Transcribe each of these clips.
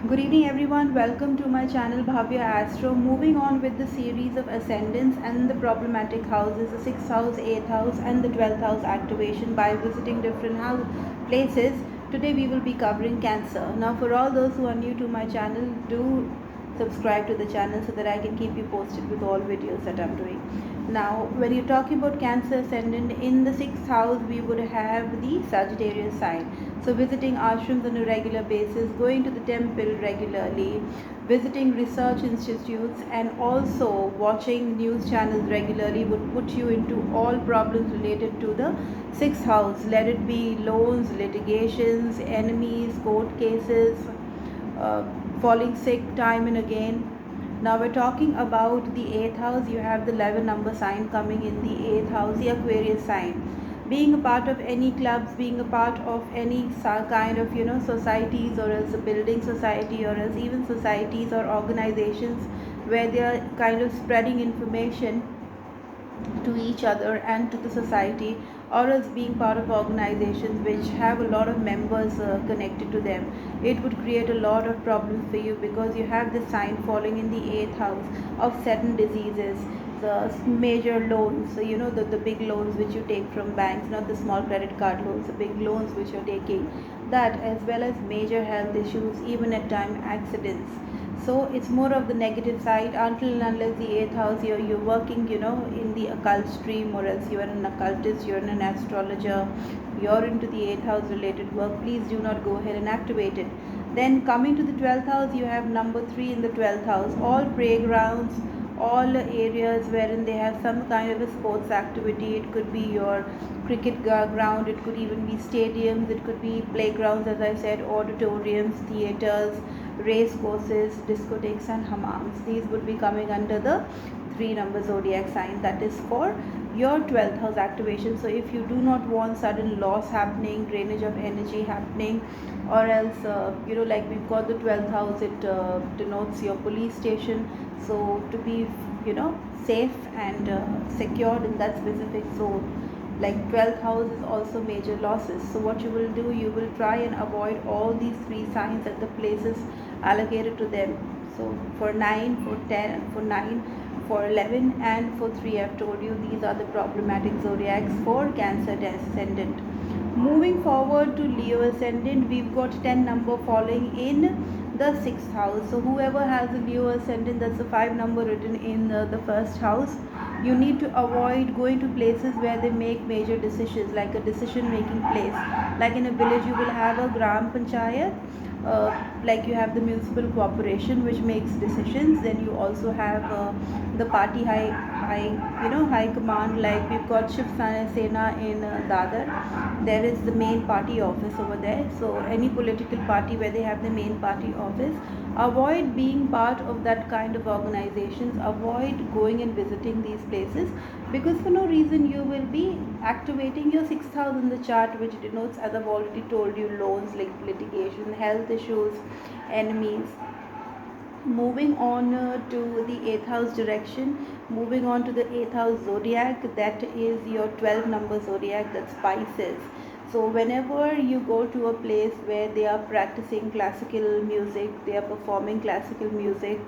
Good evening, everyone. Welcome to my channel Bhavya Astro. Moving on with the series of ascendants and the problematic houses, the 6th house, 8th house, and the 12th house activation by visiting different places. Today, we will be covering Cancer. Now, for all those who are new to my channel, do subscribe to the channel so that I can keep you posted with all videos that I'm doing. Now, when you're talking about Cancer ascendant, in the 6th house, we would have the Sagittarius sign. So, visiting ashrams on a regular basis, going to the temple regularly, visiting research institutes, and also watching news channels regularly would put you into all problems related to the 6th house. Let it be loans, litigations, enemies, court cases, uh, falling sick time and again. Now we're talking about the 8th house. You have the 11 number sign coming in the 8th house, the Aquarius sign. Being a part of any clubs, being a part of any kind of societies, or as a building society, or as even societies or organizations where they are kind of spreading information to each other and to the society, or as being part of organizations which have a lot of members connected to them. It would create a lot of problems for you because you have this sign falling in the 8th house of certain diseases, the major loans. So the big loans which you take from banks, not the small credit card loans, the big loans which you're taking, that as well as major health issues, even at time accidents. So it's more of the negative side. Until and unless the 8th house, you're working in the occult stream, or else you're an occultist, you're an astrologer, you're into the 8th house related work, please do not go ahead and activate it. Then coming to the 12th house, you have number 3 in the 12th house. All playgrounds, all areas wherein they have some kind of a sports activity. It could be your cricket ground, it could even be stadiums, it could be playgrounds, as I said, auditoriums, theaters, race courses, discotheques, and hammams. These would be coming under the 3 number zodiac sign. That is for your 12th house activation. So if you do not want sudden loss happening, drainage of energy happening, or else like we've got the 12th house, it denotes your police station. So to be safe and secured in that specific zone, like 12th house is also major losses. So what you will do, you will try and avoid all these 3 signs at the places allocated to them. So for 9, for 10, for 9, for 11, and for 3, I've told you these are the problematic zodiacs for Cancer ascendant. Moving forward to Leo ascendant, we've got 10 number falling in the 6th house. So whoever has a Leo ascendant, that's a 5 number written in the first house, you need to avoid going to places where they make major decisions, like a decision making place. Like in a village, you will have a gram panchayat, like you have the municipal corporation which makes decisions. Then you also have the party high command, like we've got Shiv Sena in Dadar. There is the main party office over there. So any political party where they have the main party office, avoid being part of that kind of organizations, avoid going and visiting these places, because for no reason you will be activating your 6th house in the chart, which denotes, as I've already told you, loans, like litigation, health issues, enemies. Moving on to the 8th house direction, moving on to the 8th house zodiac, that is your 12 number zodiac, that's Pisces. So whenever you go to a place where they are practicing classical music, they are performing classical music,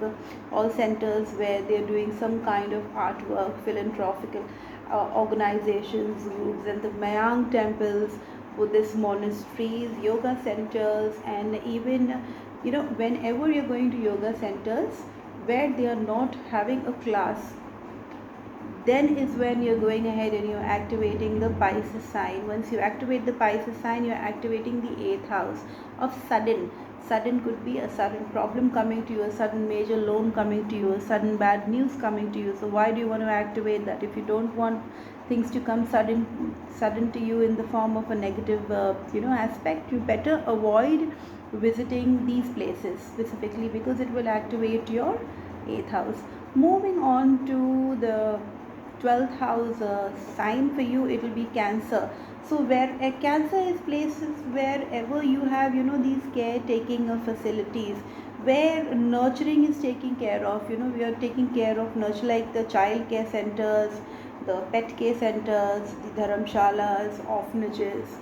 all centers where they are doing some kind of artwork, philanthropical organizations, groups, and the Mayang temples, Buddhist monasteries, yoga centers, and even whenever you're going to yoga centers where they are not having a class, then is when you're going ahead and you're activating the Pisces sign. Once you activate the Pisces sign, you're activating the 8th house of sudden. Sudden could be a sudden problem coming to you, a sudden major loan coming to you, a sudden bad news coming to you. So why do you want to activate that? If you don't want things to come sudden to you in the form of a negative aspect, you better avoid visiting these places specifically, because it will activate your 8th house. Moving on to the 12th house sign for you, it will be Cancer. So where a Cancer is places wherever you have these caretaking of facilities, where nurturing is taken care of. We are taking care of nurture, like the child care centers, the pet care centers, the dharamshalas, orphanages,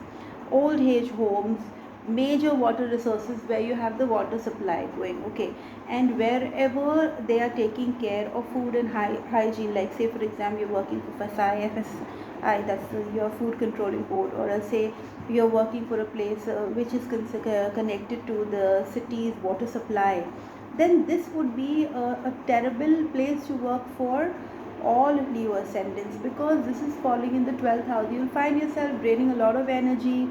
old age homes, major water resources where you have the water supply going, okay, and wherever they are taking care of food and hygiene, like say for example you're working for FSI, that's your food controlling board, or say you're working for a place which is connected to the city's water supply, then this would be a terrible place to work for all Leo ascendants, because this is falling in the 12th house. You'll find yourself draining a lot of energy,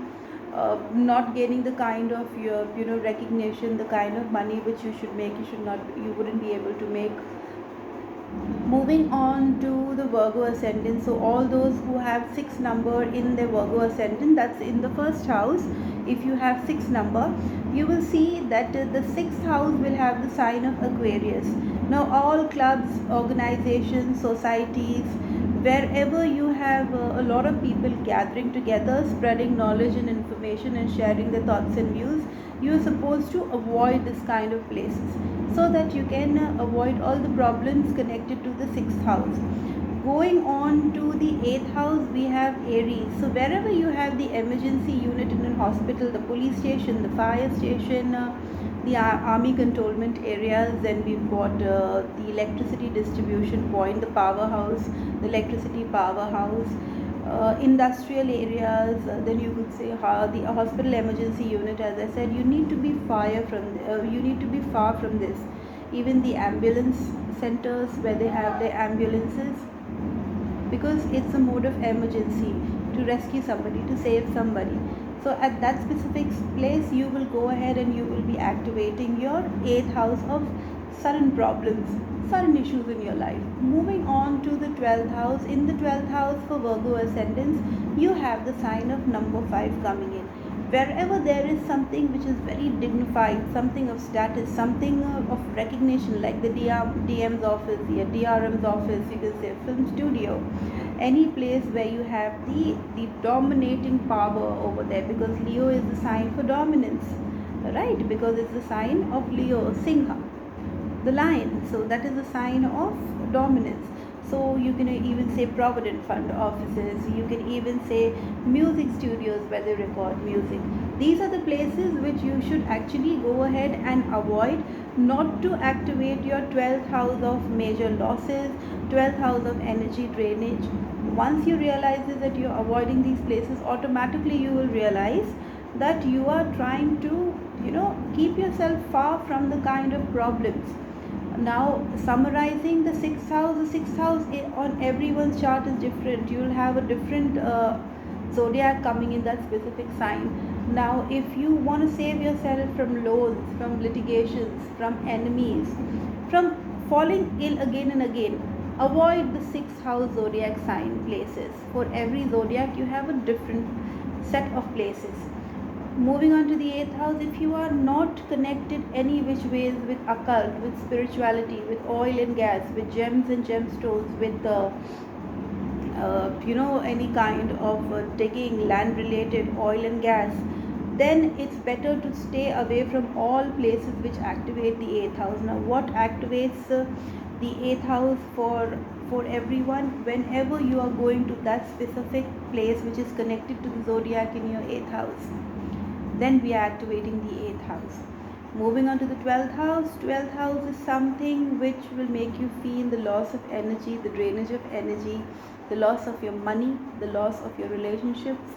not getting the kind of your recognition, the kind of money which you should make, you wouldn't be able to make. Moving on to the Virgo ascendant, so all those who have 6 number in their Virgo ascendant, that's in the first house. If you have 6 number, you will see that the 6th house will have the sign of Aquarius. Now all clubs, organizations, societies, wherever you have a lot of people gathering together, spreading knowledge and information and sharing their thoughts and views, you are supposed to avoid this kind of places, so that you can avoid all the problems connected to the 6th house. Going on to the 8th house, we have Aries. So wherever you have the emergency unit in a hospital, the police station, the fire station, the army cantonment areas, then we've got the electricity distribution point, the powerhouse, the electricity powerhouse, industrial areas, then you could say the hospital emergency unit. As I said, you need to be far from this. Even the ambulance centers where they have their ambulances, because it's a mode of emergency to rescue somebody, to save somebody. So at that specific place, you will go ahead and you will be activating your 8th house of sudden problems, sudden issues in your life. Moving on to the 12th house. In the 12th house for Virgo ascendants, you have the sign of number 5 coming in. Wherever there is something which is very dignified, something of status, something of recognition, like the DM's office, the DRM's office, you can say film studio, any place where you have the dominating power over there, because Leo is the sign for dominance, right? Because it's the sign of Leo, Singha, the lion. So that is a sign of dominance. So you can even say provident fund offices, you can even say music studios where they record music. These are the places which you should actually go ahead and avoid, not to activate your 12th house of major losses, 12th house of energy drainage. Once you realize that you're avoiding these places, automatically you will realize that you are trying to keep yourself far from the kind of problems. Now, summarizing the 6th house, the 6th house on everyone's chart is different. You will have a different zodiac coming in that specific sign. Now, if you want to save yourself from loans, from litigations, from enemies, from falling ill again and again, avoid the 6th house zodiac sign places. For every zodiac, you have a different set of places. Moving on to the 8th house, if you are not connected any which ways with occult, with spirituality, with oil and gas, with gems and gemstones, with any kind of digging, land related, oil and gas, then it's better to stay away from all places which activate the 8th house. Now, what activates the 8th house for everyone? Whenever you are going to that specific place which is connected to the zodiac in your 8th house, then we are activating the 8th house. Moving on to the 12th house. 12th house is something which will make you feel the loss of energy, the drainage of energy, the loss of your money, the loss of your relationships.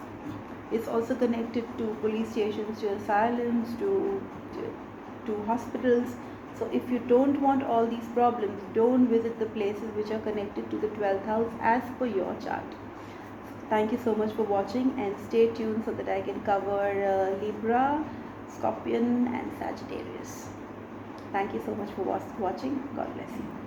It's also connected to police stations, to asylums, to hospitals. So if you don't want all these problems, don't visit the places which are connected to the 12th house as per your chart. Thank you so much for watching, and stay tuned so that I can cover Libra, Scorpion and Sagittarius. Thank you so much for watching. God bless you.